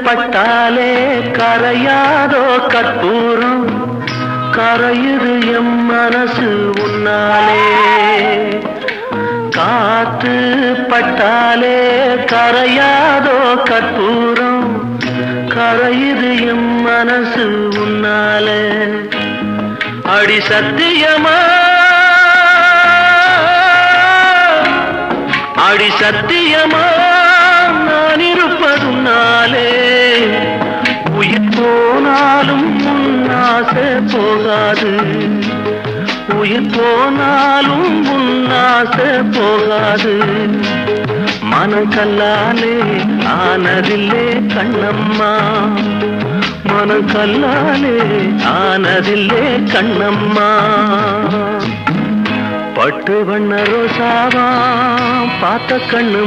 பட்டாலே கரையாதோ கற்பூரம் கரையுது எம் மனசு உன்னாலே காத்து பட்டாலே கரையாதோ கற்பூரம் கரையுது எம் மனசு உன்னாலே அடி சத்தியமா அடி சத்தியமா நான் இருப்பதுனாலே உயிர் போனாலும் உன்னாசை போகாது உயிர் போனாலும் உன்னாசை போகாது மனக்கல்லாலே ஆனதில்லே கண்ணம்மா மனக்கல்லாலே ஆனதில்லே கண்ணம்மா பட்டு வண்ண ரோசாவா பார்த்த கண்ணு